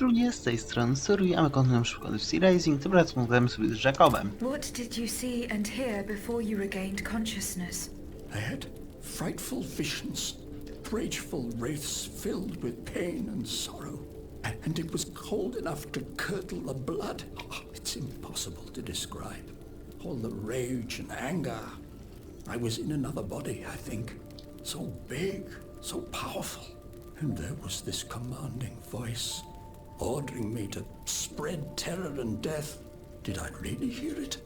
Cześć ludzie, z tej strony Suri, a my kontynuujemy przykłady w Steelrising, tym razem rozmawiamy sobie z Jacobem. What did you see and hear before you regained consciousness? I had frightful visions, rageful wraiths filled with pain and sorrow. And it was cold enough to curdle the blood. Oh, it's impossible to describe. All the rage and anger. I was in another body, I think. So big, so powerful. And there was this commanding voice, ordering me to spread terror and death. Did I really hear it?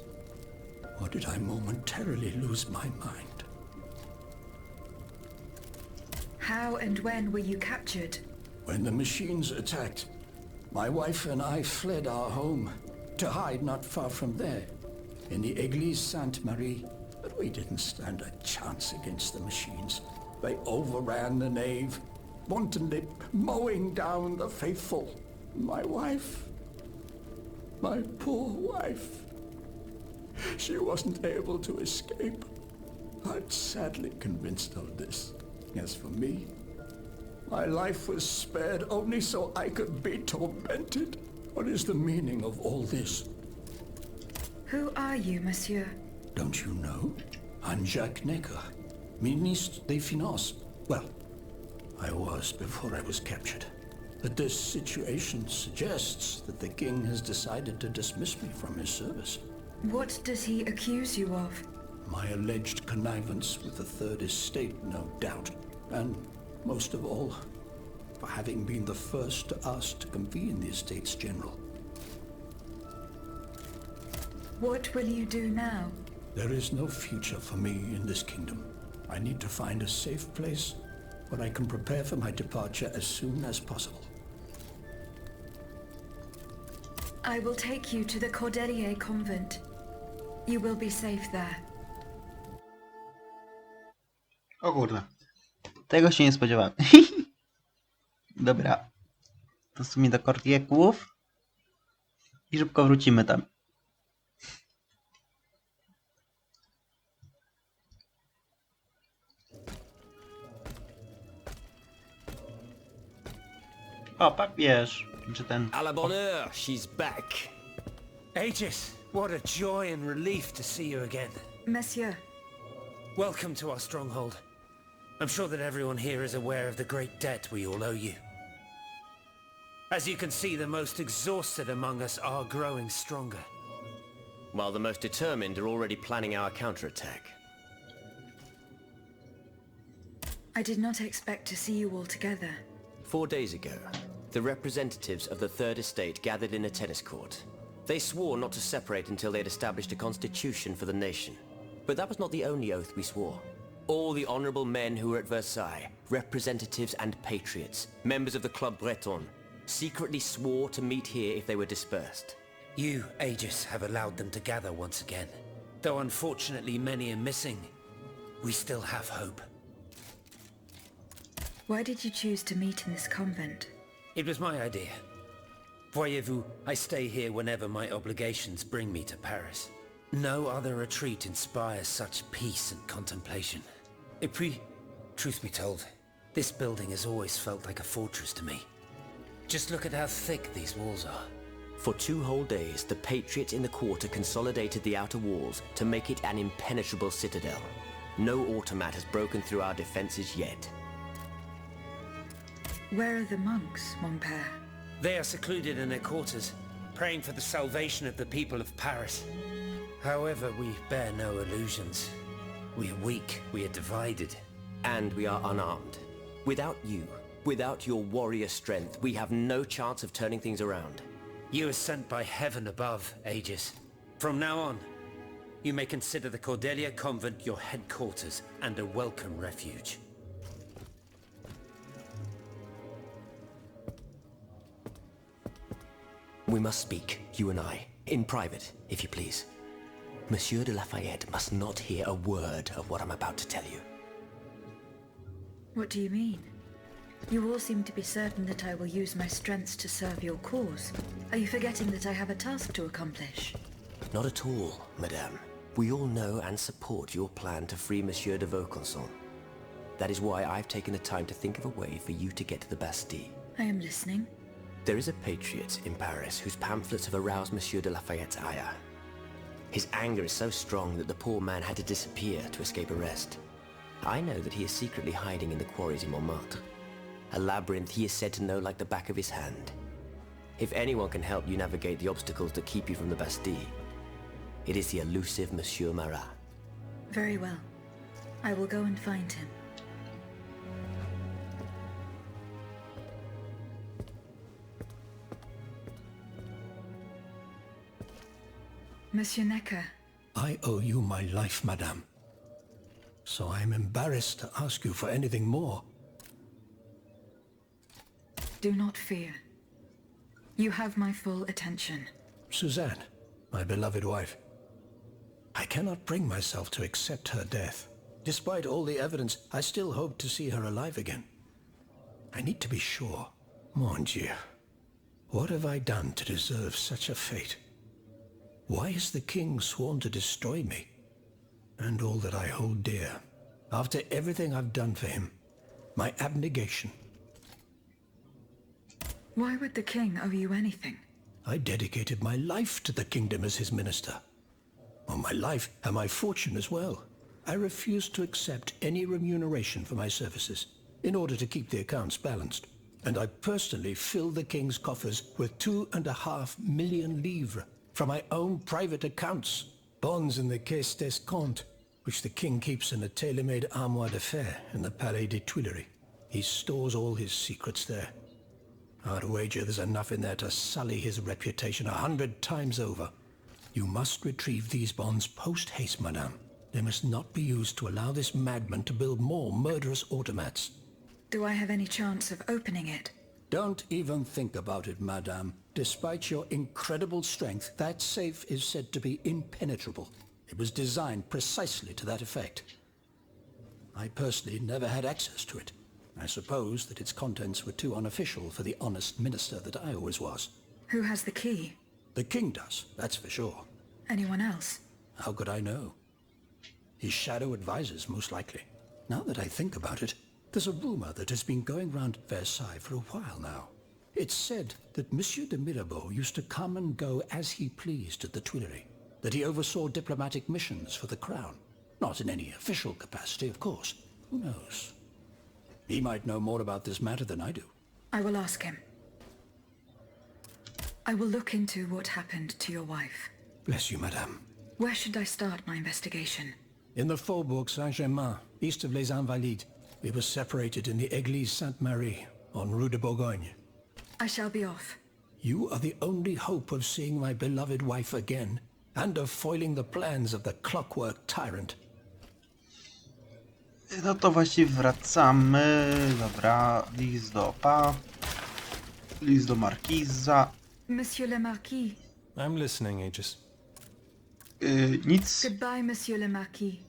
Or did I momentarily lose my mind? How and when were you captured? When the machines attacked, my wife and I fled our home to hide not far from there, in the Église Sainte-Marie. But we didn't stand a chance against the machines. They overran the nave, wantonly mowing down the faithful. My wife, my poor wife, she wasn't able to escape. I'm sadly convinced of this. As for me, my life was spared only so I could be tormented. What is the meaning of all this? Who are you, monsieur? Don't you know? I'm Jacques Necker, Ministre des Finances. Well, I was before I was captured. But this situation suggests that the king has decided to dismiss me from his service. What does he accuse you of? My alleged connivance with the Third Estate, no doubt. And most of all, for having been the first to ask to convene the Estates General. What will you do now? There is no future for me in this kingdom. I need to find a safe place where I can prepare for my departure as soon as possible. I will take you to the Cordelier convent. You will be safe there. O kurde, tego się nie spodziewałem. Dobra, to w sumie do Kordieków i szybko wrócimy tam. O, papież. Czy ten... À la bonne heure, she's back. Aegis, what a joy and relief to see you again. Monsieur, Welcome to our stronghold. I'm sure that everyone here is aware of the great debt we all owe you. As you can see, the most exhausted among us are growing stronger. While the most determined are already planning our counterattack. I did not expect to see you all together. 4 days ago, the representatives of the Third Estate gathered in a tennis court. They swore not to separate until they had established a constitution for the nation. But that was not the only oath we swore. All the honorable men who were at Versailles, representatives and patriots, members of the Club Breton, secretly swore to meet here if they were dispersed. You, Aegis, have allowed them to gather once again. Though unfortunately many are missing, we still have hope. Why did you choose to meet in this convent? It was my idea. Voyez-vous, I stay here whenever my obligations bring me to Paris. No other retreat inspires such peace and contemplation. Et puis, truth be told, this building has always felt like a fortress to me. Just look at how thick these walls are. For 2 whole days, the patriots in the quarter consolidated the outer walls to make it an impenetrable citadel. No automat has broken through our defenses yet. Where are the monks, mon père? They are secluded in their quarters, praying for the salvation of the people of Paris. However, we bear no illusions. We are weak, we are divided. And we are unarmed. Without you, without your warrior strength, we have no chance of turning things around. You are sent by heaven above, Aegis. From now on, you may consider the Cordelia convent your headquarters and a welcome refuge. We must speak, you and I, in private, if you please. Monsieur de Lafayette must not hear a word of what I'm about to tell you. What do you mean? You all seem to be certain that I will use my strengths to serve your cause. Are you forgetting that I have a task to accomplish? Not at all, madame. We all know and support your plan to free Monsieur de Vaucanson. That is why I've taken the time to think of a way for you to get to the Bastille. I am listening. There is a patriot in Paris whose pamphlets have aroused Monsieur de Lafayette's ire. His anger is so strong that the poor man had to disappear to escape arrest. I know that he is secretly hiding in the quarries in Montmartre, a labyrinth he is said to know like the back of his hand. If anyone can help you navigate the obstacles that keep you from the Bastille, it is the elusive Monsieur Marat. Very well. I will go and find him. Monsieur Necker. I owe you my life, madame. So I am embarrassed to ask you for anything more. Do not fear. You have my full attention. Suzanne, my beloved wife. I cannot bring myself to accept her death. Despite all the evidence, I still hope to see her alive again. I need to be sure. Mon Dieu. What have I done to deserve such a fate? Why has the king sworn to destroy me? And all that I hold dear. After everything I've done for him. My abnegation. Why would the king owe you anything? I dedicated my life to the kingdom as his minister. Well, my life and my fortune as well. I refuse to accept any remuneration for my services in order to keep the accounts balanced. And I personally fill the king's coffers with 2.5 million livres from my own private accounts. Bonds in the Caisse d'Escompte, which the king keeps in a tailor-made armoire de fer in the Palais des Tuileries. He stores all his secrets there. I'd wager there's enough in there to sully his reputation 100 times over. You must retrieve these bonds post-haste, madame. They must not be used to allow this madman to build more murderous automats. Do I have any chance of opening it? Don't even think about it, madame. Despite your incredible strength, that safe is said to be impenetrable. It was designed precisely to that effect. I personally never had access to it. I suppose that its contents were too unofficial for the honest minister that I always was. Who has the key? The king does, that's for sure. Anyone else? How could I know? His shadow advisors, most likely. Now that I think about it, there's a rumor that has been going round at Versailles for a while now. It's said that Monsieur de Mirabeau used to come and go as he pleased at the Tuileries, that he oversaw diplomatic missions for the crown. Not in any official capacity, of course. Who knows? He might know more about this matter than I do. I will ask him. I will look into what happened to your wife. Bless you, madame. Where should I start my investigation? In the Faubourg Saint-Germain, east of Les Invalides. We were separated in the Église Sainte-Marie, on Rue de Bourgogne. I shall be off. You are the only hope of seeing my beloved wife again, and of foiling the plans of the clockwork tyrant. No to właśnie wracamy. Dobra, list do opa. List do markiza. Monsieur le Marquis. I'm listening, Aegis. Nic. Goodbye, Monsieur le Marquis.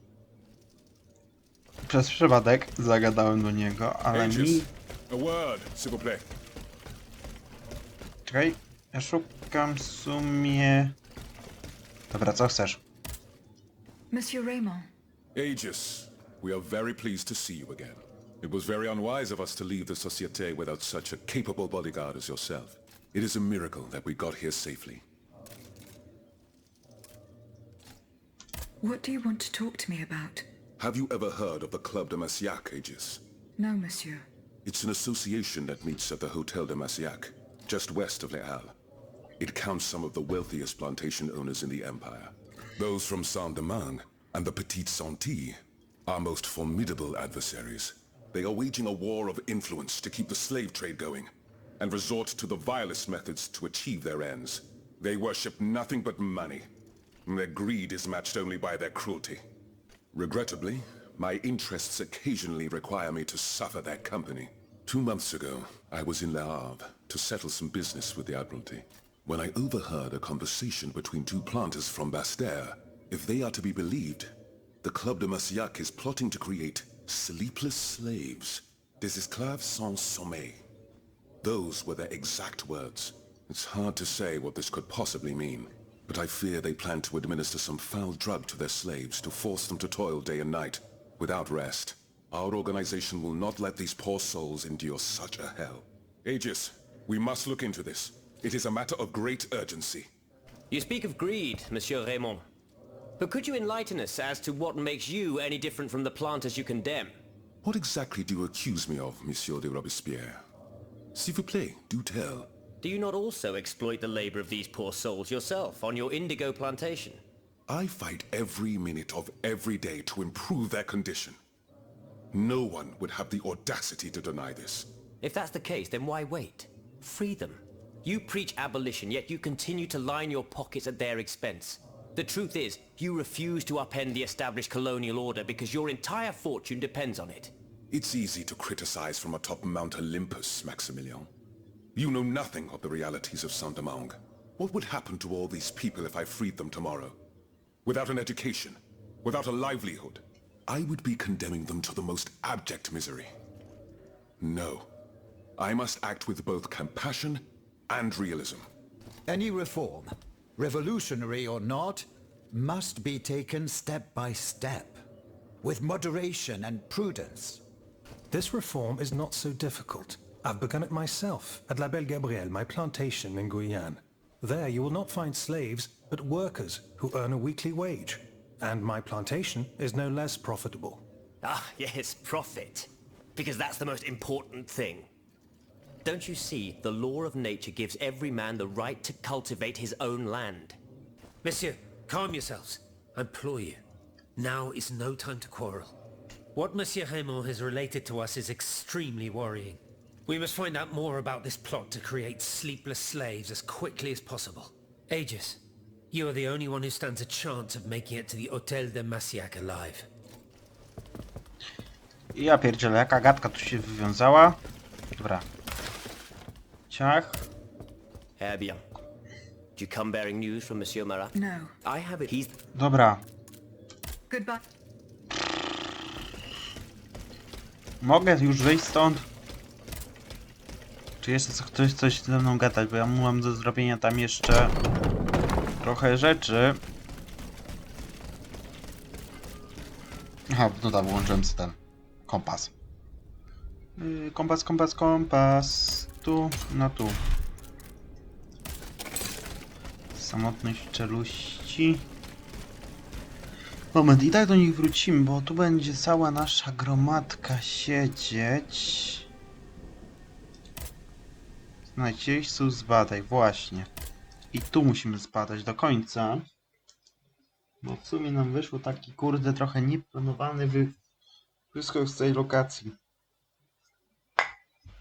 Przez przypadek zagadałem do niego, ale mi... Aegis, a word, s'il vous plaît. Czekaj, ja szukam w sumie... Dobra, co chcesz? Monsieur Raymond. Aegis, we are very pleased to see you again. It was very unwise of us to leave the Société without such a capable bodyguard as yourself. It is a miracle that we got here safely. What do you want to talk to me about? Have you ever heard of the Club de Massiac, Aegis? No, monsieur. It's an association that meets at the Hotel de Massiac, just west of Les Halles. It counts some of the wealthiest plantation owners in the empire. Those from Saint-Domingue and the Petite Santilles are most formidable adversaries. They are waging a war of influence to keep the slave trade going, and resort to the vilest methods to achieve their ends. They worship nothing but money. Their greed is matched only by their cruelty. Regrettably, my interests occasionally require me to suffer their company. 2 months ago, I was in Le Havre to settle some business with the Admiralty, when I overheard a conversation between 2 planters from Bastère. If they are to be believed, the Club de Massiac is plotting to create sleepless slaves, des esclaves sans sommeil. Those were their exact words. It's hard to say what this could possibly mean, but I fear they plan to administer some foul drug to their slaves to force them to toil day and night, without rest. Our organization will not let these poor souls endure such a hell. Aegis, We must look into this. It is a matter of great urgency. You speak of greed, Monsieur Raymond. But could you enlighten us as to what makes you any different from the planters you condemn? What exactly do you accuse me of, Monsieur de Robespierre? S'il vous plaît, do tell. Do you not also exploit the labor of these poor souls yourself on your indigo plantation? I fight every minute of every day to improve their condition. No one would have the audacity to deny this. If that's the case, then why wait? Free them. You preach abolition, yet you continue to line your pockets at their expense. The truth is, you refuse to upend the established colonial order because your entire fortune depends on it. It's easy to criticize from atop Mount Olympus, Maximilian. You know nothing of the realities of Saint-Domingue. What would happen to all these people if I freed them tomorrow? Without an education, without a livelihood, I would be condemning them to the most abject misery. No. I must act with both compassion and realism. Any reform, revolutionary or not, must be taken step by step, with moderation and prudence. This reform is not so difficult. I've begun it myself at La Belle Gabrielle, my plantation in Guyane. There you will not find slaves, but workers who earn a weekly wage. And my plantation is no less profitable. Ah, yes, profit. Because that's the most important thing. Don't you see, the law of nature gives every man the right to cultivate his own land. Monsieur, calm yourselves. I implore you. Now is no time to quarrel. What Monsieur Raymond has related to us is extremely worrying. We must find out more about this plot to create sleepless slaves as quickly as possible. Aegis, you are the only one who stands a chance of making it to the Hôtel de Massiac alive. Ja pierdzielę, jaka gadka tu się wywiązała. Dobra. Ciach. Eh bien. Do you come bearing news from Monsieur Marat? No. I have it. He's... Dobra. Goodbye. Mogę już wyjść stąd? Czy jeszcze ktoś coś ze mną gadać, bo ja mam do zrobienia tam jeszcze trochę rzeczy. Aha, no tam włączyłem sobie ten kompas. Kompas. Tu, no tu. Samotność czeluści. Moment, i tak do nich wrócimy, bo tu będzie cała nasza gromadka siedzieć. Znajdź jeźdźców, zbadaj, właśnie. I tu musimy zbadać do końca. Bo w sumie nam wyszło taki kurde trochę nieplanowany wyskok z tej lokacji.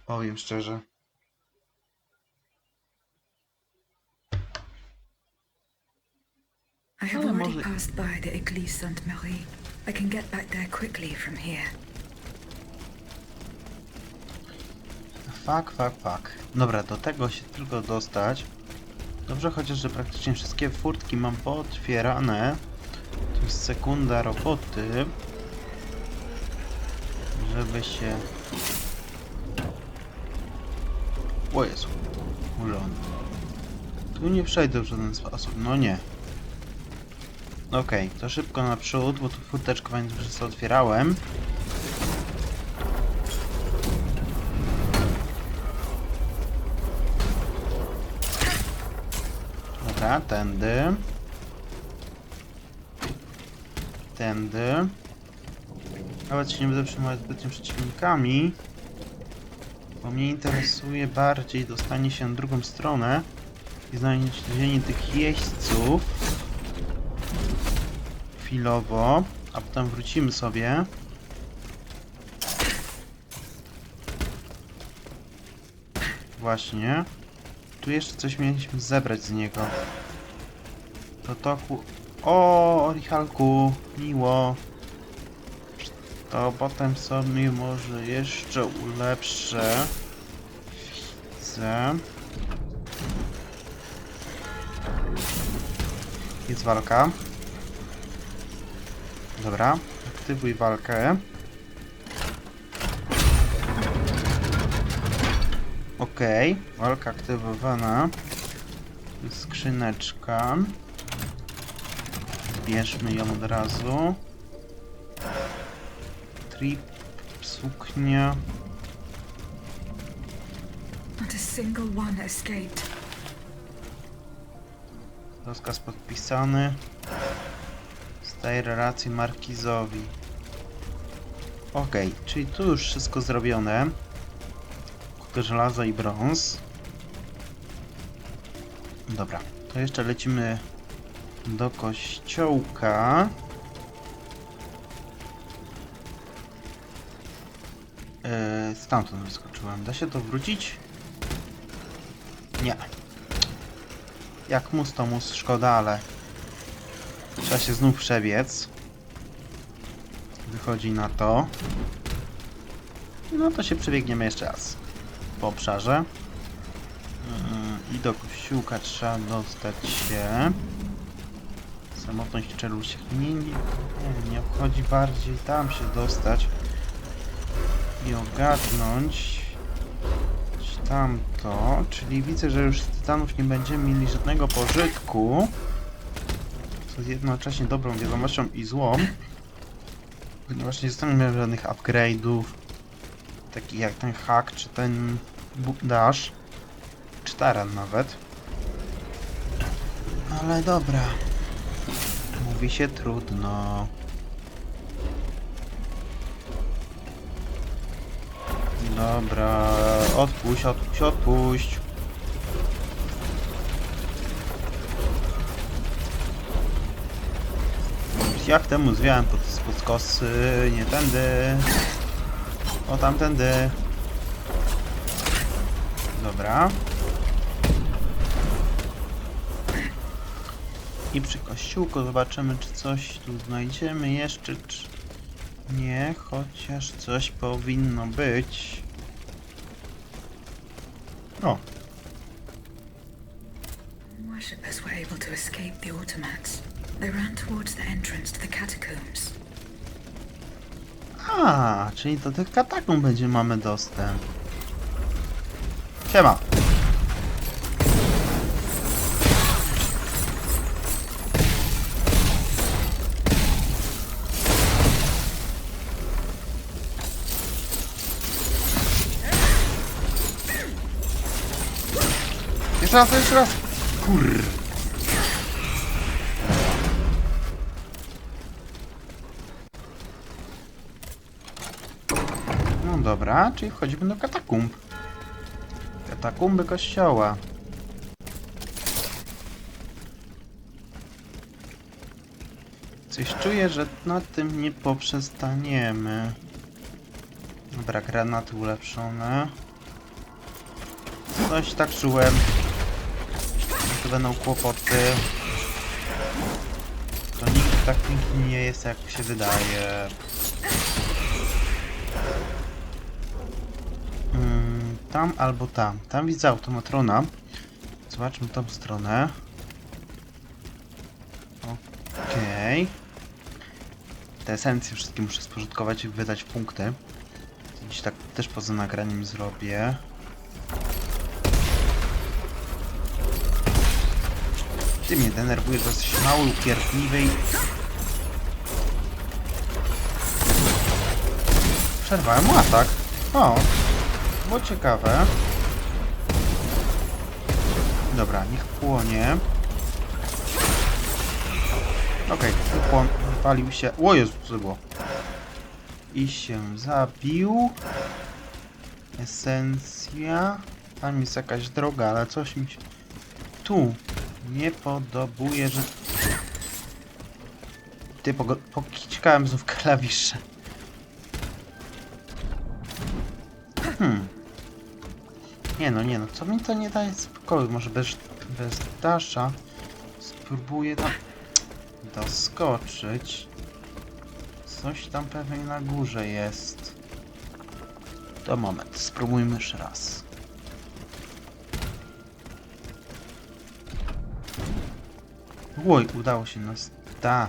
Powiem szczerze. I have already passed by the Église Sainte-Marie. I can get back there quickly from here. Fuck. Dobra, do tego się tylko dostać. Dobrze, chociaż że praktycznie wszystkie furtki mam pootwierane. To jest sekunda roboty. Żeby się... O Jezu. Może on... Tu nie przejdę w żaden sposób. No nie. Okej, to szybko naprzód, bo tu furteczkę pamiętam, że sobie otwierałem. Dobra, tędy. Nawet się nie będę przejmować zbytnio przeciwnikami, bo mnie interesuje bardziej dostanie się na drugą stronę i znalezienie tych jeźdźców chwilowo, a potem wrócimy sobie. Właśnie. Tu jeszcze coś mieliśmy zebrać z niego. Protoku. O, Orichalku, miło. To potem sobie może jeszcze ulepszę. Widzę. Jest walka. Dobra, aktywuj walkę. Okej, walka aktywowana. Tu jest skrzyneczka. Zbierzmy ją od razu. Trip, suknia. Not a single one escaped. Rozkaz podpisany. Zdaję relację markizowi. Okej, czyli tu już wszystko zrobione. Kurde, żelazo i brąz. Dobra, to jeszcze lecimy do kościołka. Stamtąd wyskoczyłem. Da się to wrócić? Nie. Jak mus to mus, szkoda, ale trzeba się znów przebiec. Wychodzi na to. No to się przebiegniemy jeszcze raz po obszarze. I do kościółka trzeba dostać się. Samotność czeluści. Nie obchodzi bardziej tam się dostać i ogarnąć tamto. Czyli widzę, że już z tytanów nie będziemy mieli żadnego pożytku. Co jest jednocześnie dobrą wiadomością i złą. Ponieważ nie zostanie miał żadnych upgrade'ów. Takich jak ten hack, czy ten dash. Czy taran nawet. Ale dobra. Mówi się trudno. Dobra. Odpuść, odpuść, odpuść. Jak temu zwiałem pod skosy. Nie tędy. O, tamtędy. Dobra. I przy kościółku zobaczymy, czy coś tu znajdziemy jeszcze, czy nie, chociaż coś powinno być. O. Worshippers were able to escape the automats. They ran towards the entrance to the catacombs. A, czyli do tych katakumb mamy dostęp. Siema. Jeszcze raz, jeszcze raz. Kur. No dobra, czyli wchodzimy do katakumb. Katakumby kościoła. Coś czuję, że na tym nie poprzestaniemy. Dobra, granaty ulepszone. Coś tak czułem. To będą kłopoty. To nigdy tak pięknie nie jest, jak się wydaje. Tam albo tam. Tam widzę automatrona. Zobaczmy tą stronę. Okej. Te esencje wszystkie muszę spożytkować i wydać w punkty. Dziś tak też poza nagraniem zrobię. Ty mnie denerwujesz, że jesteś mały, upierdliwy i... Przerwałem mu atak. O, było ciekawe. Dobra, niech płonie. Okej, wypalił się. O Jezu, co było? I się zabił. Esencja. Tam jest jakaś droga, ale coś mi się... Tu nie podobuje, że... Ty, pokiczkałem znów klawisze. Nie no, co mi to nie daje spokoju? Może bez dasha spróbuję tam doskoczyć. Coś tam pewnie na górze jest. To moment, spróbujmy jeszcze raz. Oj, udało się nas. Da.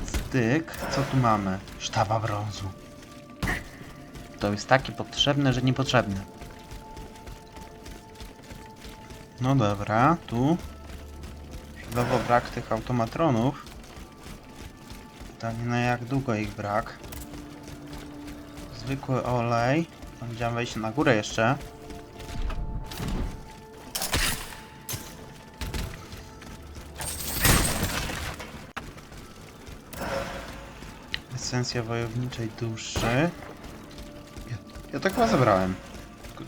Styk. Co tu mamy? Sztaba brązu. To jest takie potrzebne, że niepotrzebne. No dobra, tu. Chwilowo brak tych automatronów. Pytanie, na jak długo ich brak. Zwykły olej. Tam widziałem wejść na górę jeszcze. Esencja wojowniczej duszy. Ja to chyba zebrałem.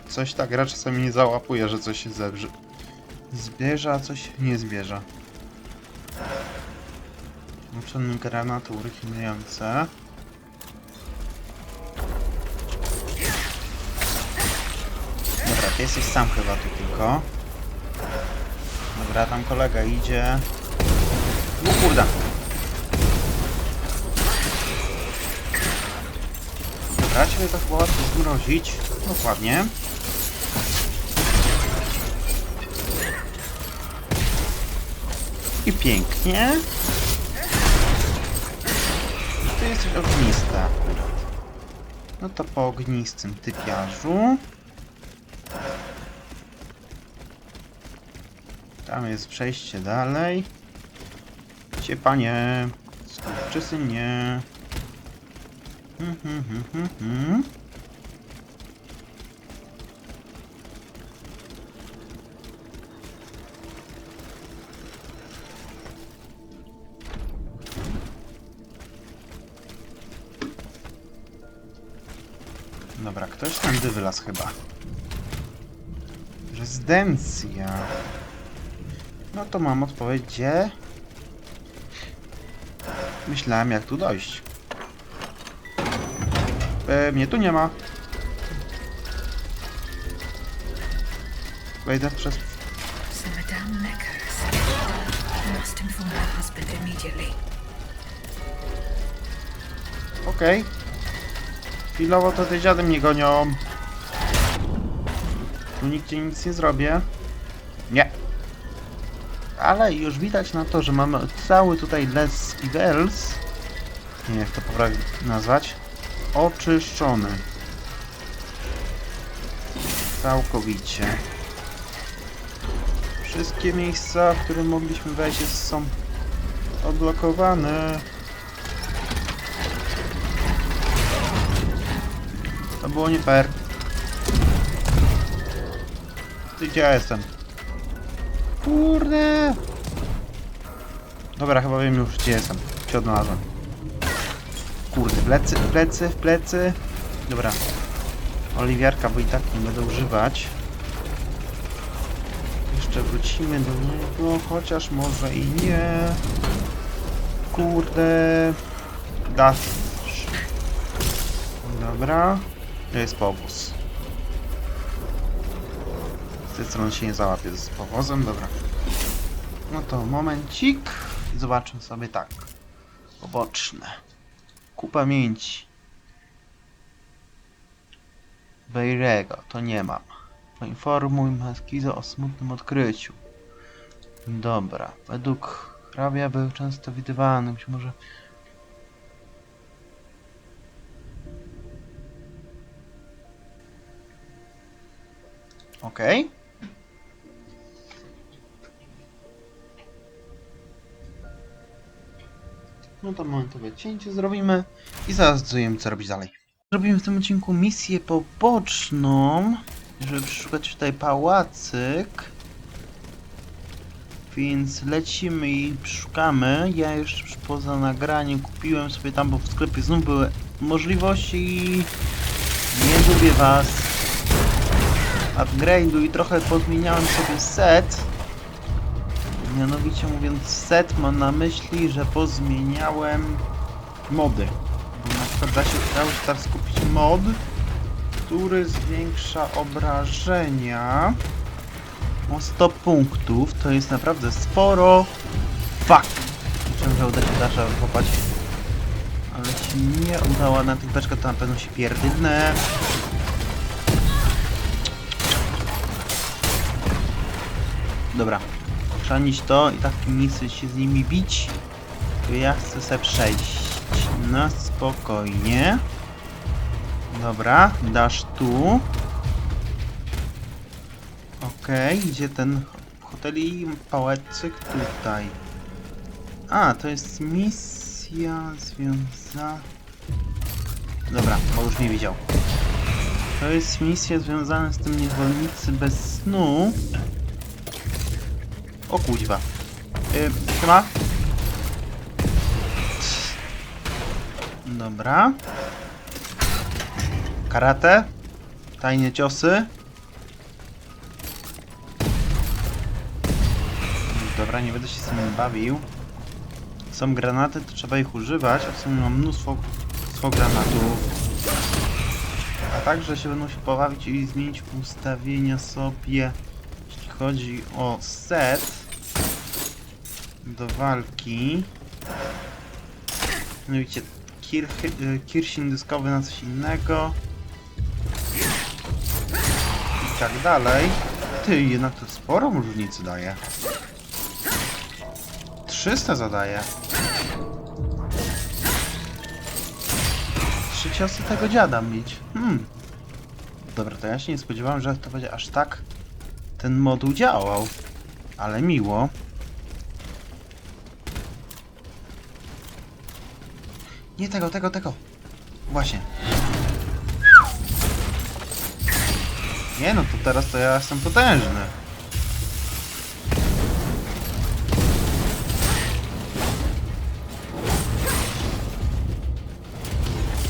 Coś tak gra czasami nie załapuje, że coś się zbierze, a coś nie zbierze. Włączone granaty uruchamiające. Dobra, ty jesteś sam chyba tu tylko. Dobra, tam kolega idzie. O kurde! Dobra, ciebie to chyba łatwo zmrozić. Dokładnie. I pięknie. Ty jesteś ognisty akurat. No to po ognistym typiarzu. Tam jest przejście dalej. Gdzie panie? Skurczysynie. Dobra, ktoś tędy wylazł chyba. Rezydencja. No to mam odpowiedź, gdzie? Myślałem, jak tu dojść. Mnie tu nie ma. Wejdę przez... So Madame Meckers. I must inform her husband immediately. Okej. Chwilowo to te dziady mnie gonią. Tu nigdzie nic nie zrobię. Nie. Ale już widać na to, że mamy cały tutaj les Evils. Nie wiem, jak to poprawnie nazwać. Oczyszczony. Całkowicie. Wszystkie miejsca, w które mogliśmy wejść, są odblokowane. To było nie fair. Ty, gdzie ja jestem? Kurde! Dobra, chyba wiem już, gdzie jestem. Się odnalazłem. Kurde, plecy. Dobra. Oliwiarka, bo i tak nie będę używać. Jeszcze wrócimy do niego, chociaż może i nie. Kurde. Dasz. Dobra. To jest powóz. Z tej strony się nie załapie z powozem, dobra. No to momencik. Zobaczmy sobie tak. Poboczne. Ku pamięci. Bejrego, to nie mam. Poinformuj Maskizę o smutnym odkryciu. Dobra, według hrabia był często widywany, być może... Okej. No to momentowe cięcie zrobimy i zaraz zdecydujemy, co robić dalej. Zrobimy w tym odcinku misję poboczną, żeby przeszukać tutaj pałacyk. Więc lecimy i szukamy. Ja jeszcze poza nagraniem kupiłem sobie tam, bo w sklepie znów były możliwości i nie lubię was. Upgrade'u i trochę pozmieniałem sobie set. Mianowicie mówiąc set, mam na myśli, że pozmieniałem mody. Na przykład da się teraz kupić mod, który zwiększa obrażenia o 100 punktów. To jest naprawdę sporo. Fuck! Myślałem, że uda się Dasha wykopać, ale się nie udało. Na tych beczkach to na pewno się pierdolę. Dobra, chrzanić to i tak nie chcę się z nimi bić. To ja chcę sobie przejść na spokojnie. Dobra, dasz tu. Okej, gdzie ten hotel i pałacyk? Tutaj. A, to jest misja związana... Dobra, bo już nie widział. To jest misja związana z tym niewolnicy bez snu. O kuźwa. Chyba? Dobra. Karate. Tajne ciosy. Dobra, nie będę się z tym bawił. Są granaty, to trzeba ich używać, a w sumie mam mnóstwo granatów. A także się będą się pobawić i zmienić ustawienia sobie, jeśli chodzi o set do walki. No widzicie, pierścień dyskowy na coś innego. I tak dalej. Ty, jednak to sporo różnicy daje. 300 zadaje. 3 ciosy tego dziada mieć. Dobra, to ja się nie spodziewałem, że to będzie aż tak ten moduł działał. Ale miło. Nie tego. Właśnie. Nie no, to teraz to ja jestem potężny.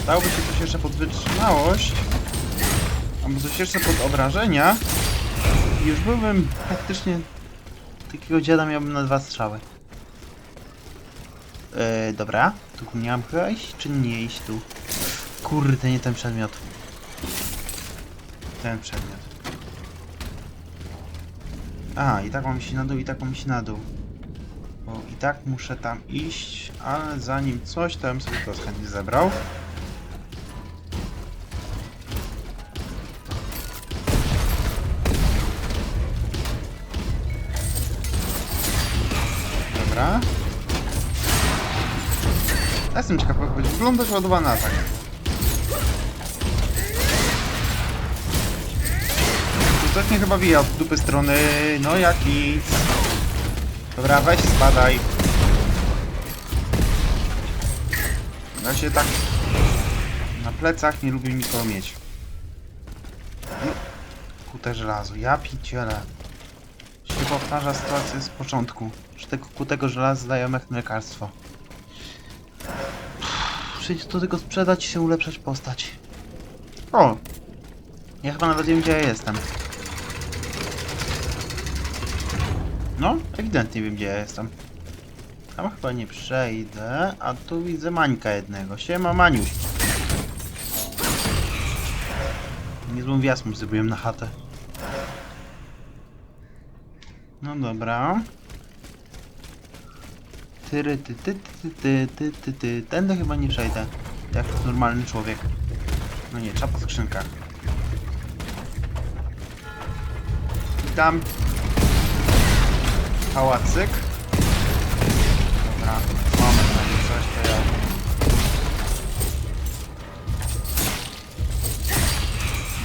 Dałoby się coś jeszcze pod wytrzymałość, albo coś jeszcze pod obrażenia i już byłbym praktycznie... Takiego dziada miałbym na 2 strzały. Dobra, tu nie mam chyba iść, czy nie iść tu? Kurde, nie ten przedmiot. Ten przedmiot. Aha, i tak mam iść na dół, i tak mam iść na dół. Bo i tak muszę tam iść, ale zanim coś, to bym sobie to chętnie zebrał. Dobra. Ja jestem ciekaw, jak będzie wyglądać ładowany atak. Coś mnie chyba wija od dupy strony, no jak nic. Dobra, weź spadaj. Ja się tak na plecach nie lubię nikogo mieć. No, kute żelazo, ja piciele. Się powtarza sytuacja z początku, że tego kutego żelaza dają jak lekarstwo. Przyjdź to tylko sprzedać i się ulepszać postać. O! Ja chyba nawet wiem, gdzie ja jestem. No, ewidentnie wiem, gdzie ja jestem. Tam chyba nie przejdę, a tu widzę Mańka jednego. Siema, Maniuś. Niezłą wiasmę zrobiłem na chatę. No dobra. Tędy chyba nie przejdę. Jak normalny człowiek. No nie, trzeba po skrzynkach. I tam. Pałacyk. Dobra, moment na nie coś, to ja...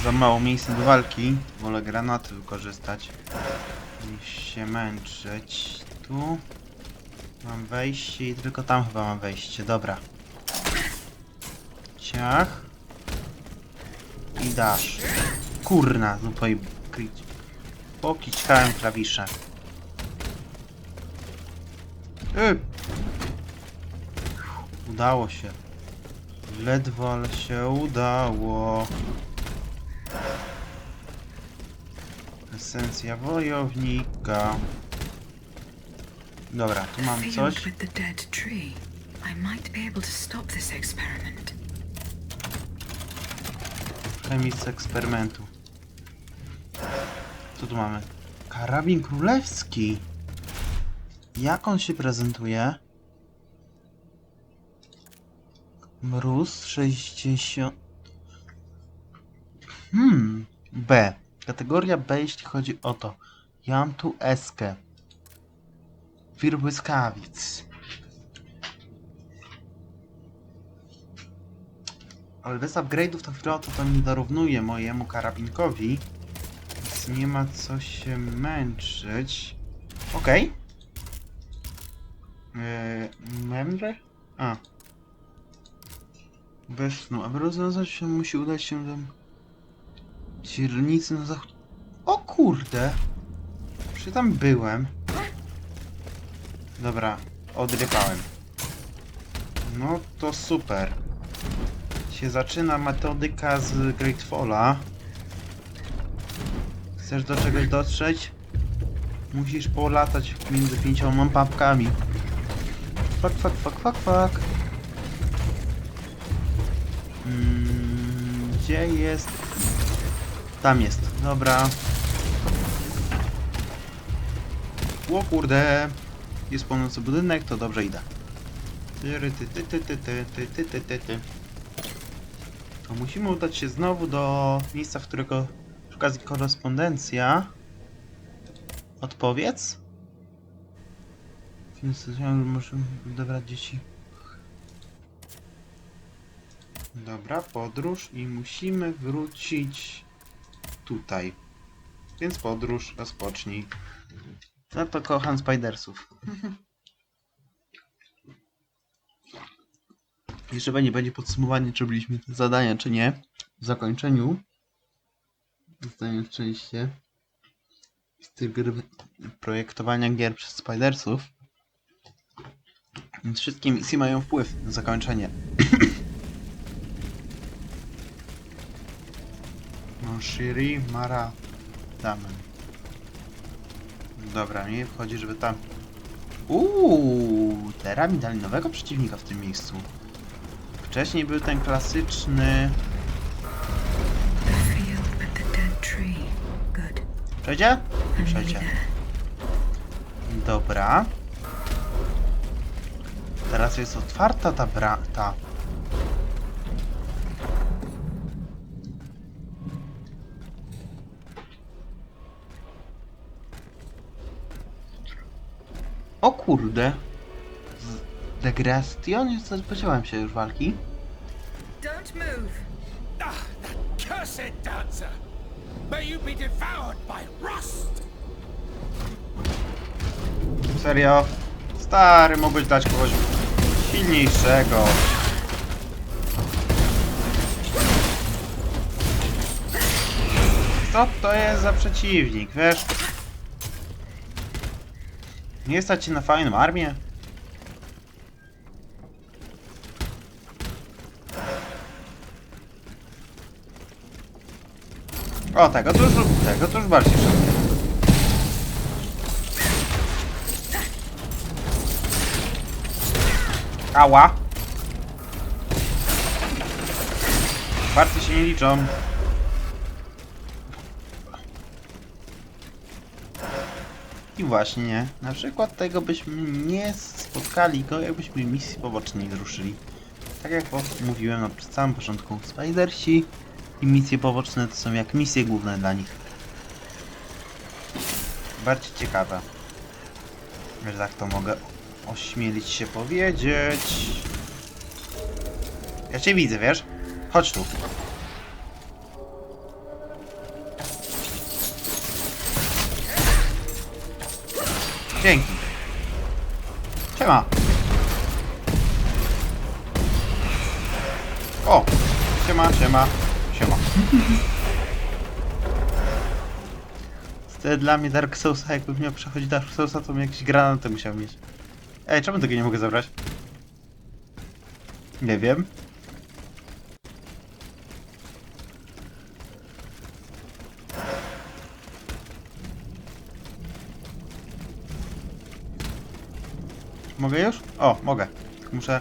Za mało miejsca do walki. Wolę granaty wykorzystać, niż się męczyć. Tu mam wejście i tylko tam chyba mam wejście. Dobra. Ciach. I dasz. Kurna, no pokićkałem klawisze. Udało się. Ledwo, ale się udało. Esencja wojownika. Dobra, tu mam coś. Chemik z eksperymentu. Co tu mamy? Karabin królewski. Jak on się prezentuje? Mróz 60... B. Kategoria B, jeśli chodzi o to. Ja mam tu eskę. Wir błyskawic. Ale bez upgrade'ów to chwilę to mi dorównuje mojemu karabinkowi. Więc nie ma co się męczyć. Okej. Member? A. Bez snu. Aby rozwiązać się, musi udać się do dzielnicy na zachód. O kurde! Czy tam byłem? Dobra, odrypałem. No to super. się zaczyna metodyka z Greatfalla. Chcesz do czegoś dotrzeć? Musisz polatać między 5 papkami. Fuck. Gdzie jest? Tam jest, dobra. O kurde. Jest płonący budynek, to dobrze idę. To musimy udać się znowu do miejsca, w którego przy okazji korespondencja. Odpowiedz? Musimy dobrać dzieci. Dobra, podróż i musimy wrócić tutaj. Więc podróż, rozpocznij. No to kocham Spidersów. Jeszcze będzie podsumowanie, czy byliśmy te zadania, czy nie. W zakończeniu dostaniemy szczęście z tych projektowania gier przez Spidersów. Więc wszystkie misje mają wpływ na zakończenie. Shiri Mara Damen. Dobra, nie wchodzi, żeby tam... teraz mi dali nowego przeciwnika w tym miejscu. Wcześniej był ten klasyczny... Przejdzie? Nie przejdzie. Dobra. Teraz jest otwarta ta brata. O kurde. Degrestion? Nie spodziewałem się już walki. Don't move. Ah, that cursed dancer! May you be devoured by rust! Serio? Stary, mógłbyś dać kogoś silniejszego. Co to jest za przeciwnik, wiesz? Nie stać ci na fajną armię? O, tego to już bardziej szybko. Ała! Partie się nie liczą. I właśnie, na przykład tego byśmy nie spotkali go, jakbyśmy misji pobocznej nie ruszyli. Tak jak mówiłem na samym początku, Spidersi i misje poboczne to są jak misje główne dla nich. Bardziej ciekawe. Że tak to mogę ośmielić się powiedzieć. Ja cię widzę, wiesz? Chodź tu. Dzięki. Siema. O! Siema. Wtedy dla mnie Dark Soulsa, jakbym miał przechodzić Dark Soulsa, to bym jakieś granaty musiał mieć. Ej, czemu tego nie mogę zabrać? Nie wiem. Mogę już? O, mogę. Muszę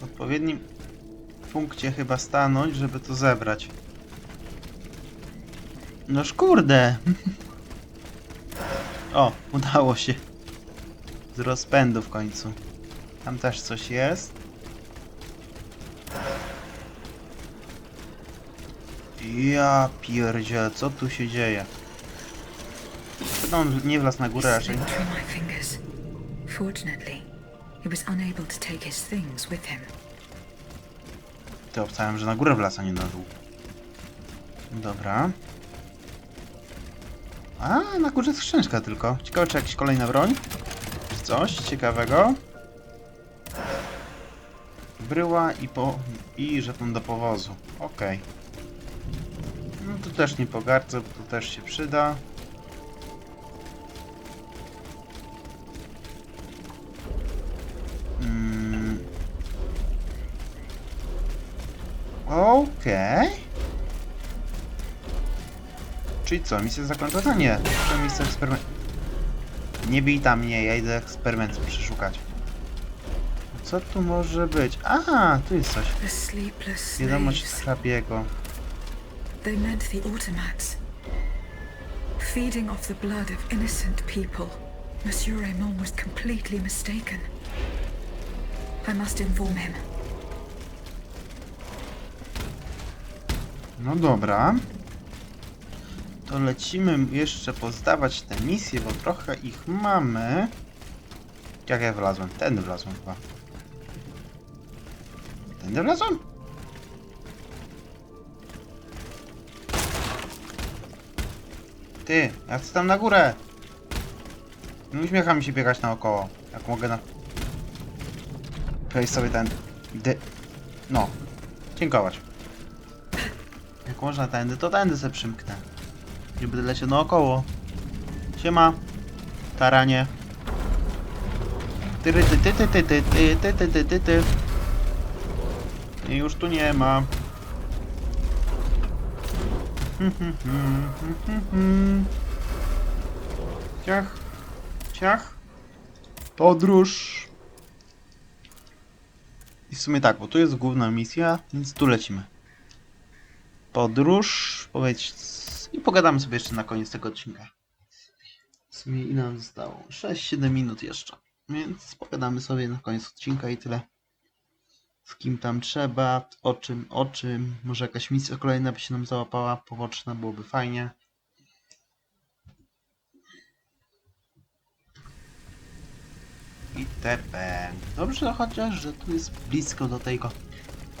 w odpowiednim punkcie chyba stanąć, żeby to zebrać. Noż kurde! O, udało się. Z rozpędu w końcu. Tam też coś jest. Ja pierdzie, co tu się dzieje? No, on nie wlazł na górę raczej. Fortunately, he was unable to take his things with him. To obstałem, że na górę wlazł, a nie na dół. Dobra. A, na górze jest skrzyneczka tylko. Ciekawe, czy jakaś kolejna broń? Czy coś ciekawego? Bryła i żeton do powozu. Okej. No to też nie pogardzę, bo to też się przyda. Okej. Czyli co, misja zakończona? Nie. To miejsce eksperymentu. Nie bij tam mnie, ja idę eksperyment przeszukać. Co tu może być? Aha, tu jest coś. The sleepless Wiadomość slaves. hrabiego. They meant the automats. Feeding off the blood of innocent people. Monsieur Raymond was completely mistaken. I must inform him. No dobra. To lecimy jeszcze pozdawać te misje, bo trochę ich mamy. Jak ja wlazłem? Tędy wlazłem chyba. Tędy wlazłem? Ty, ja chcę tam na górę. Nie uśmiecha mi się biegać naokoło. Jak mogę na... Przejść sobie ten... No. Dziękować. Jak można tędy, to tędy se przymknę. Nie będę leciał naokoło. Siema. Taranie. Ty. I już tu nie ma. Ciach. Ciach. Podróż. I w sumie tak, bo tu jest główna misja, więc tu lecimy. Podróż. Powiedz. I pogadamy sobie jeszcze na koniec tego odcinka. W sumie ile nam zostało? 6-7 minut jeszcze. Więc pogadamy sobie na koniec odcinka i tyle. Z kim tam trzeba, o czym. Może jakaś misja kolejna by się nam załapała, poboczna, byłoby fajnie. Itp. Dobrze chociaż, że tu jest blisko do tego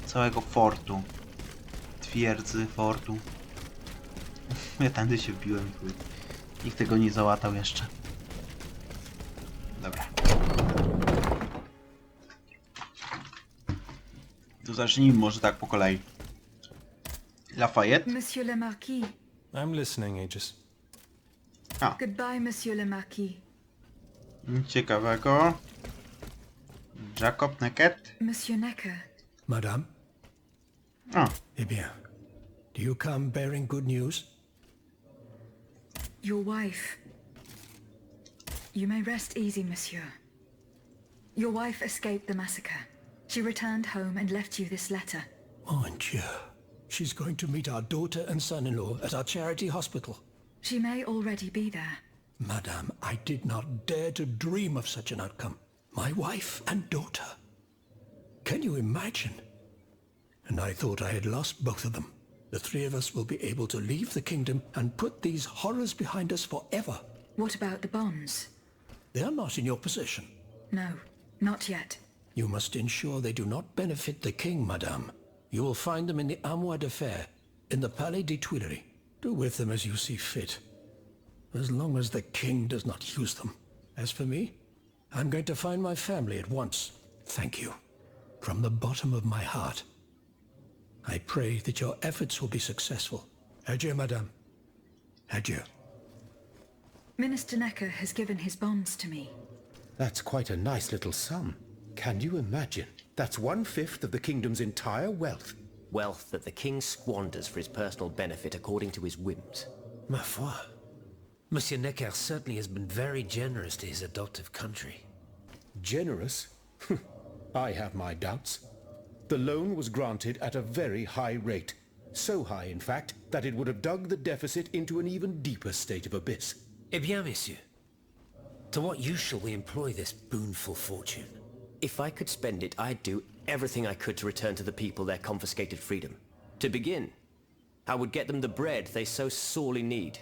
całego fortu. Twierdzy, fortu. Ja tędy się wbiłem. Nikt tego nie załatał jeszcze. Dobra. To zacznijmy może tak po kolei. Lafayette? Monsieur le Marquis. I'm listening, Aegis. Goodbye, Monsieur le Marquis. Ciekawego. Jacob Neckett? Monsieur Necker. Madame? A, Eh bien, do you come bearing good news? Your wife. You may rest easy, monsieur. Your wife escaped the massacre. She returned home and left you this letter. Mon Dieu. She's going to meet our daughter and son-in-law at our charity hospital. She may already be there. Madame, I did not dare to dream of such an outcome. My wife and daughter. Can you imagine? And I thought I had lost both of them. The three of us will be able to leave the kingdom and put these horrors behind us forever. What about the bonds? They are not in your possession. No, not yet. You must ensure they do not benefit the king, madame. You will find them in the Armoire de Fer, in the Palais des Tuileries. Do with them as you see fit, as long as the king does not use them. As for me, I'm going to find my family at once. Thank you. From the bottom of my heart. I pray that your efforts will be successful. Adieu, madame. Adieu. Minister Necker has given his bonds to me. That's quite a nice little sum. Can you imagine? That's 1/5 of the kingdom's entire wealth. Wealth that the king squanders for his personal benefit according to his whims. Ma foi. Monsieur Necker certainly has been very generous to his adoptive country. Generous? I have my doubts. The loan was granted at a very high rate. So high, in fact, that it would have dug the deficit into an even deeper state of abyss. Eh bien, monsieur. To what use shall we employ this boonful fortune? If I could spend it, I'd do everything I could to return to the people their confiscated freedom. To begin, I would get them the bread they so sorely need.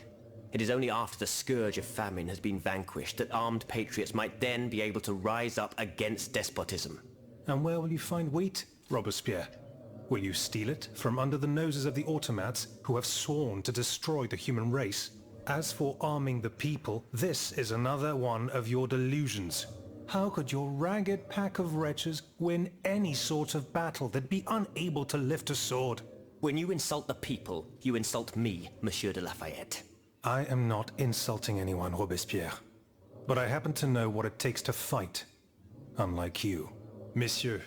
It is only after the scourge of famine has been vanquished that armed patriots might then be able to rise up against despotism. And where will you find wheat, Robespierre? Will you steal it from under the noses of the automats who have sworn to destroy the human race? As for arming the people, this is another one of your delusions. How could your ragged pack of wretches win any sort of battle? They'd be unable to lift a sword. When you insult the people, you insult me, Monsieur de Lafayette. I am not insulting anyone, Robespierre. But I happen to know what it takes to fight. Unlike you. Monsieur,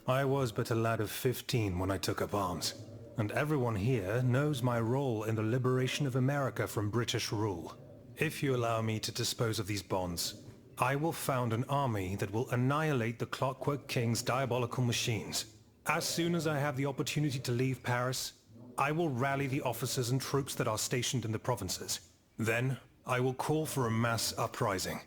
I was but a lad of 15 when I took up arms, and everyone here knows my role in the liberation of America from British rule. If you allow me to dispose of these bonds, I will found an army that will annihilate the Clockwork King's diabolical machines. As soon as I have the opportunity to leave Paris, I will rally the officers and troops that are stationed in the provinces. Then, I will call for a mass uprising.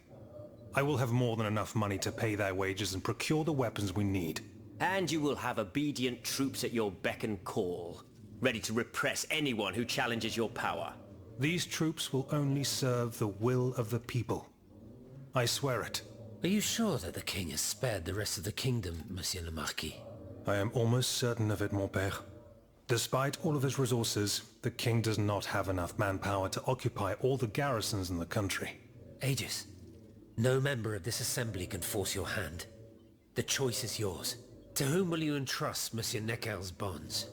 I will have more than enough money to pay their wages and procure the weapons we need. And you will have obedient troops at your beck and call, ready to repress anyone who challenges your power. These troops will only serve the will of the people. I swear it. Are you sure that the king has spared the rest of the kingdom, Monsieur le Marquis? I am almost certain of it, mon père. Despite all of his resources, the king does not have enough manpower to occupy all the garrisons in the country. Aegis, no member of this assembly can force your hand. The choice is yours. To whom will you entrust Monsieur Necker's bonds?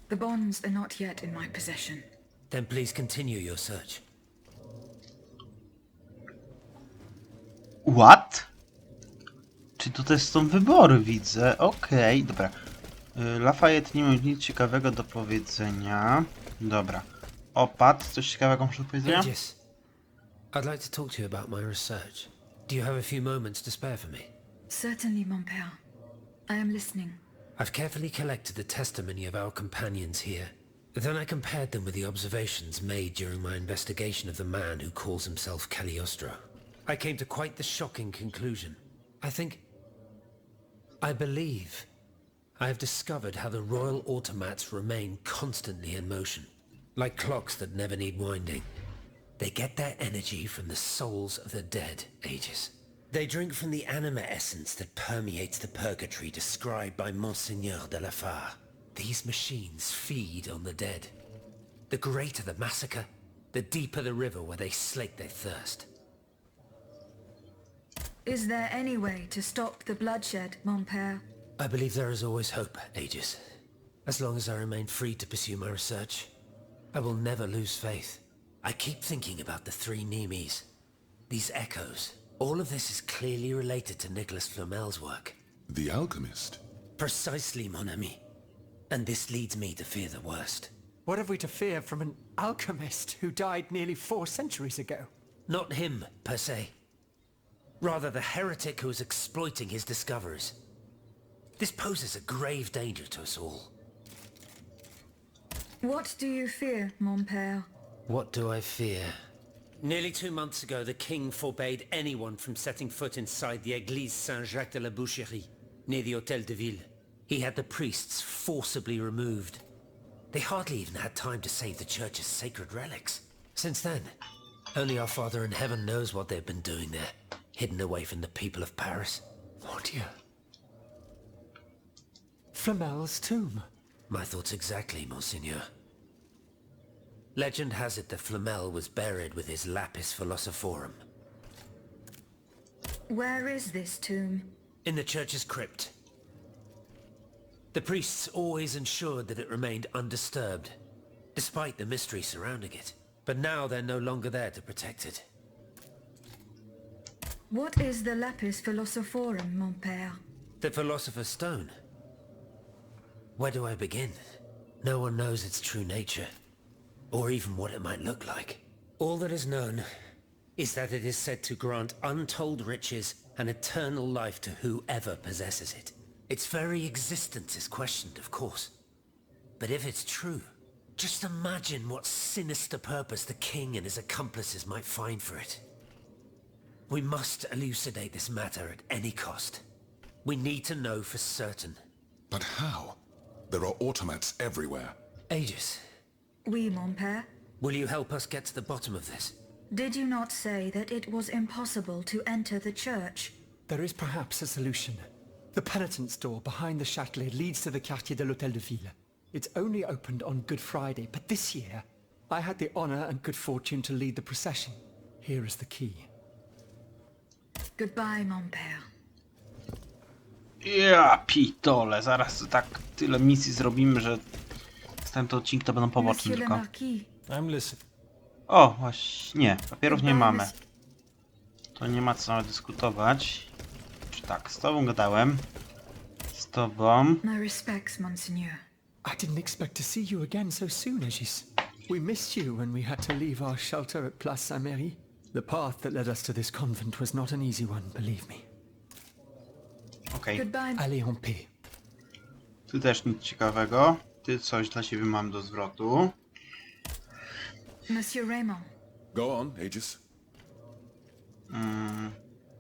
The bonds are not yet in my possession. Then please continue your search. What? Czy tutaj są wybory, widzę. Okej, dobra. Lafayette nie ma nic ciekawego do powiedzenia. Dobra. Opat, coś ciekawego muszę do powiedzenia? Aegis, I'd like to talk to you about my research. Do you have a few moments to spare for me? Certainly, mon père. I am listening. I've carefully collected the testimony of our companions here. Then I compared them with the observations made during my investigation of the man who calls himself Cagliostro. I came to quite the shocking conclusion. I believe I have discovered how the royal automats remain constantly in motion, like clocks that never need winding. They get their energy from the souls of the dead, Aegis. They drink from the anima essence that permeates the purgatory described by Monseigneur de la Fare. These machines feed on the dead. The greater the massacre, the deeper the river where they slake their thirst. Is there any way to stop the bloodshed, mon père? I believe there is always hope, Aegis. As long as I remain free to pursue my research, I will never lose faith. I keep thinking about the three Nemes. These echoes. All of this is clearly related to Nicholas Flamel's work. The alchemist? Precisely, mon ami. And this leads me to fear the worst. What have we to fear from an alchemist who died nearly 4 centuries ago? Not him, per se. Rather the heretic who is exploiting his discoveries. This poses a grave danger to us all. What do you fear, mon père? What do I fear? Nearly 2 months ago, the king forbade anyone from setting foot inside the Église Saint-Jacques de la Boucherie, near the Hôtel de Ville. He had the priests forcibly removed. They hardly even had time to save the church's sacred relics. Since then, only our Father in Heaven knows what they've been doing there, hidden away from the people of Paris. Oh dear. Flamel's tomb. My thoughts exactly, Monseigneur. Legend has it that Flamel was buried with his lapis philosophorum. Where is this tomb? In the church's crypt. The priests always ensured that it remained undisturbed, despite the mystery surrounding it. But now they're no longer there to protect it. What is the lapis philosophorum, mon père? The Philosopher's Stone. Where do I begin? No one knows its true nature, or even what it might look like. All that is known is that it is said to grant untold riches and eternal life to whoever possesses it. Its very existence is questioned, of course. But if it's true, just imagine what sinister purpose the king and his accomplices might find for it. We must elucidate this matter at any cost. We need to know for certain. But how? There are automats everywhere. Aegis, Oui, mon père. will you help us get to the bottom of this? Did you not say that it was impossible to enter the church? There is perhaps a solution. The penitent's door behind the Châtelet leads to the Quartier de l'Hôtel de Ville. It's only opened on Good Friday, but this year, I had the honor and good fortune to lead the procession. Here is the key. Goodbye, mon père. Ja pitole, zaraz tak tyle misji zrobimy, że następny odcinek to będą poboczne Monsieur le tylko. Marquis. I'm listening. O, właśnie, nie, papierów nie Goodbye, mamy. To nie ma co nawet dyskutować. Czy Tak, z tobą gadałem. Z tobą. My respects, Monseigneur. I didn't expect to see you again so soon, Aegis. We missed you when we had to leave our shelter at Place Saint-Merry. The path that led us to this convent was not an easy one, believe me. Okej. Goodbye. Allez en paix. Tu też nic ciekawego. Ty coś dla siebie mam do zwrotu. Monsieur Raymond. Go on, Aegis.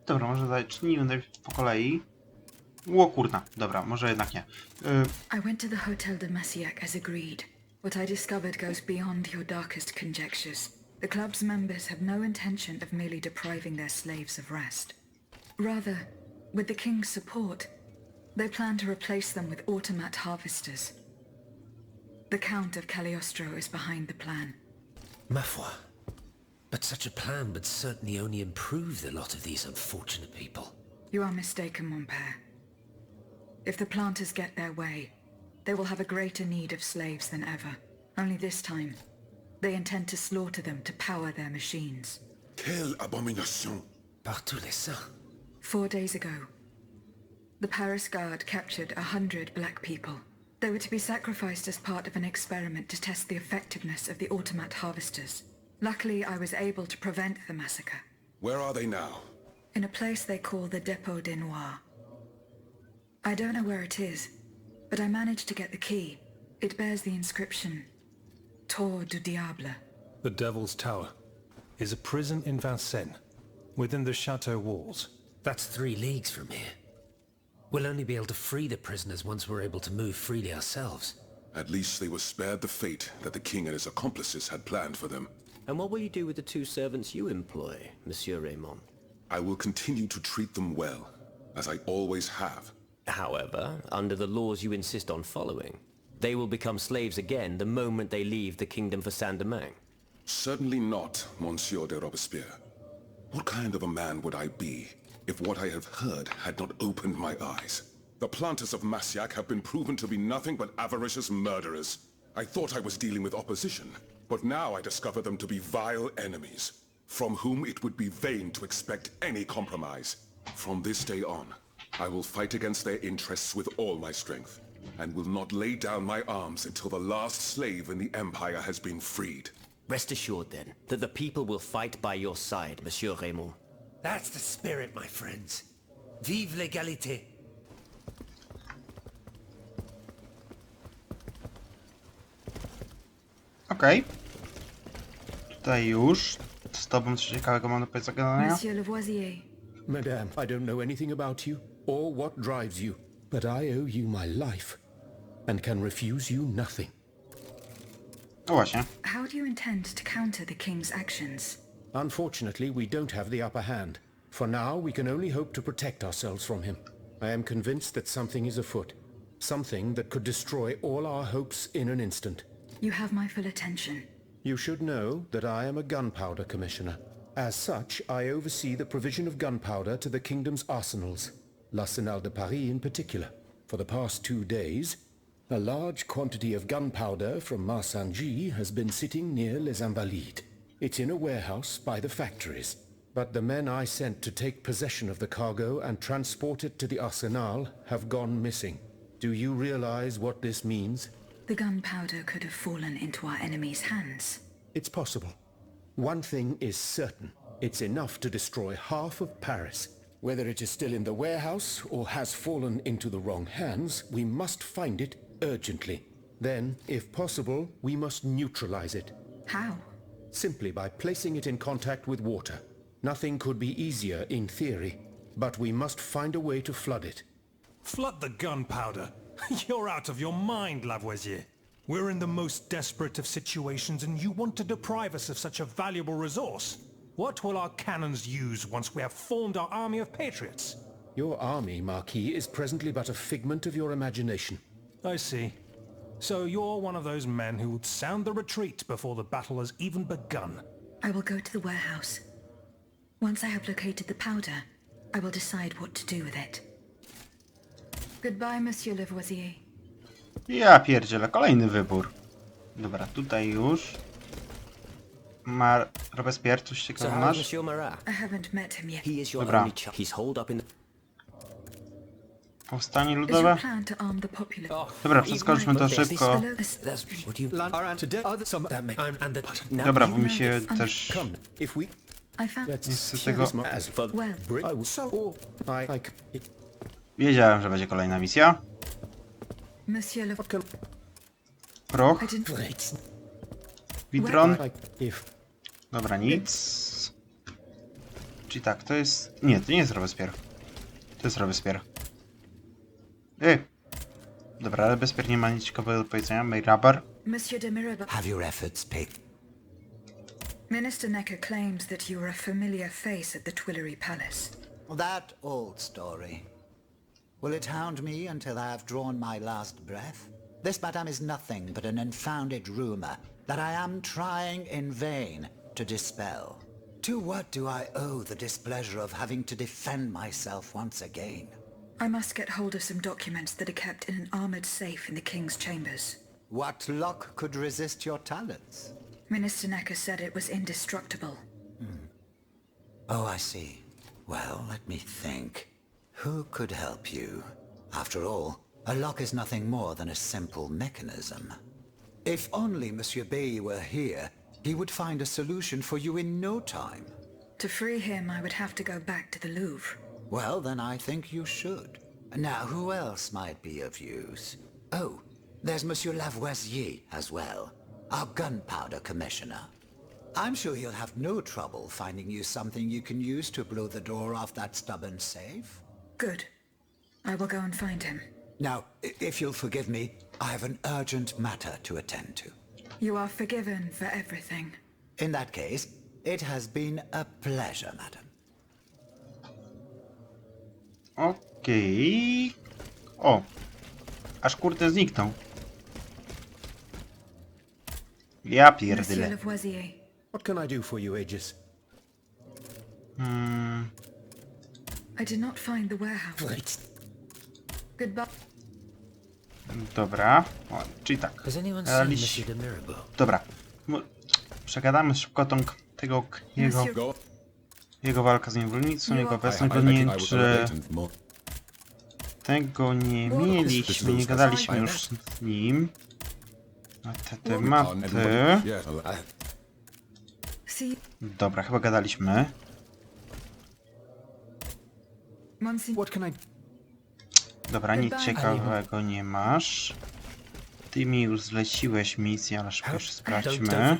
Dobra, może zacznijmy najpierw po kolei. Ło kurna, dobra, może jednak nie. I went to the Hotel de Massiac as agreed. What I discovered goes beyond your darkest conjectures. The club's members have no intention of merely depriving their slaves of rest. Rather, with the king's support, they plan to replace them with automat harvesters. The Count of Cagliostro is behind the plan. Ma foi. But such a plan would certainly only improve the lot of these unfortunate people. You are mistaken, mon père. If the planters get their way, they will have a greater need of slaves than ever. Only this time, they intend to slaughter them to power their machines. Quelle abomination! Par tous les saints. 4 days ago, the Paris Guard captured 100 black people. They were to be sacrificed as part of an experiment to test the effectiveness of the automat harvesters. Luckily, I was able to prevent the massacre. Where are they now? In a place they call the Dépôt des Noirs. I don't know where it is, but I managed to get the key. It bears the inscription, Tour du Diable. The Devil's Tower is a prison in Vincennes, within the chateau walls. That's 3 leagues from here. We'll only be able to free the prisoners once we're able to move freely ourselves. At least they were spared the fate that the king and his accomplices had planned for them. And what will you do with the 2 servants you employ, Monsieur Raymond? I will continue to treat them well, as I always have. However, under the laws you insist on following, they will become slaves again the moment they leave the kingdom for Saint-Domingue. Certainly not, Monsieur de Robespierre. What kind of a man would I be if what I have heard had not opened my eyes? The planters of Massiac have been proven to be nothing but avaricious murderers. I thought I was dealing with opposition, but now I discover them to be vile enemies, from whom it would be vain to expect any compromise. From this day on, I will fight against their interests with all my strength, and will not lay down my arms until the last slave in the Empire has been freed. Rest assured, then, that the people will fight by your side, Monsieur Raymond. That's the spirit, my friends. Vive l'égalité. Okej. Tutaj już. Z tobą coś ciekawego mam do powiedzenia. Monsieur Lavoisier. Madame, I don't know anything about you, or what drives you, but I owe you my life, and can refuse you nothing. No właśnie. How do you intend to counter the king's actions? Unfortunately, we don't have the upper hand. For now, we can only hope to protect ourselves from him. I am convinced that something is afoot. Something that could destroy all our hopes in an instant. You have my full attention. You should know that I am a gunpowder commissioner. As such, I oversee the provision of gunpowder to the kingdom's arsenals, l'Arsenal de Paris in particular. For the past 2 days, a large quantity of gunpowder from Marsangy has been sitting near Les Invalides. It's in a warehouse by the factories. But the men I sent to take possession of the cargo and transport it to the Arsenal have gone missing. Do you realize what this means? The gunpowder could have fallen into our enemy's hands. It's possible. One thing is certain. It's enough to destroy half of Paris. Whether it is still in the warehouse or has fallen into the wrong hands, we must find it urgently. Then, if possible, we must neutralize it. How? Simply by placing it in contact with water. Nothing could be easier in theory, but we must find a way to flood it. Flood the gunpowder? You're out of your mind, Lavoisier. We're in the most desperate of situations and you want to deprive us of such a valuable resource? What will our cannons use once we have formed our army of patriots? Your army, Marquis, is presently but a figment of your imagination. I see. So you're one of those men who would sound the retreat before the battle has even begun. I will go to the warehouse. Once I have located the powder, I will decide what to do with it. Goodbye, Monsieur Lavoisier. Ja pierdzielę, kolejny wybór. Dobra, tutaj już. Robespierre, coś So ciekawego how is masz? Monsieur Marat? I haven't met him yet. He is your Dobra. only child. He's holed up in the... Powstanie Is your ludowe? plan to arm the populace? Dobra, przeskoczmy to szybko. Would you... Dobra, bo mi się też Come, if we... I found... nie chcę tego... As for Well, I will so... I... Wiedziałem, że będzie kolejna misja. Monsieur le... Proch, I didn't... Witron. If... Dobra, nic. Czyli tak, to jest... Nie, to nie jest Robespierre. To jest Robespierre. Dobra, ale Robespierre nie ma nic ciekawego do powiedzenia. Mayrabar. Monsieur de Mirabel. Have your efforts paid? Minister Necker claims that you were a familiar face at the Tuileries Palace. That old story. Will it hound me until I have drawn my last breath? This, madame, is nothing but an unfounded rumor that I am trying in vain to dispel. To what do I owe the displeasure of having to defend myself once again? I must get hold of some documents that are kept in an armored safe in the King's chambers. What luck could resist your talents? Minister Necker said it was indestructible. Oh, I see. Well, let me think. Who could help you? After all, a lock is nothing more than a simple mechanism. If only Monsieur Bay were here, he would find a solution for you in no time. To free him, I would have to go back to the Louvre. Well, then I think you should. Now, who else might be of use? Oh, there's Monsieur Lavoisier as well, our gunpowder commissioner. I'm sure he'll have no trouble finding you something you can use to blow the door off that stubborn safe. Good. I will go and find him. Now, if you'll forgive me, I have an urgent matter to attend to. You are forgiven for everything. In that case, it has been a pleasure, madam. Okej. O! Aż kurde zniknął. Ja Monsieur pierdyle. Lavoisier. What can I do for you, Aegis? I did not find the warehouse. Goodbye. Dobra. O, czyli tak. Has anyone seen Gadaliś... Monsieur de Mirabel? Dobra. Przegadamy szybko jego walka z niewolnictwem, jego obecność, bo nie wiem, czy tego nie mieliśmy, nie gadaliśmy już z nim na te tematy. See, Dobra, chyba gadaliśmy. What can I... Dobra, nic ciekawego nie masz. Ty mi już zleciłeś misję, ale szybko już sprawdźmy.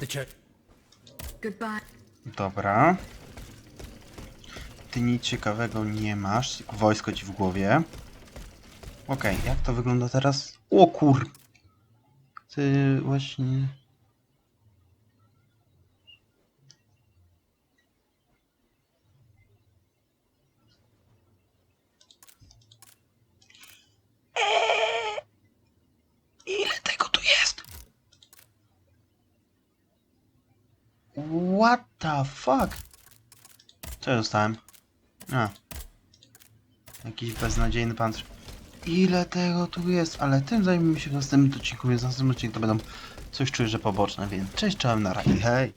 goodbye. Dobra. Ty nic ciekawego nie masz, tylko wojsko ci w głowie. Okej, jak to wygląda teraz? O kur... Ty właśnie... Ile tego tu jest? What the fuck? Co ja dostałem? A. Jakiś beznadziejny pancerz. Ile tego tu jest? Ale tym zajmiemy się w następnym odcinku, więc w następnym odcinku to będą coś czuję, że poboczne, więc cześć, czołem, na razie, hej!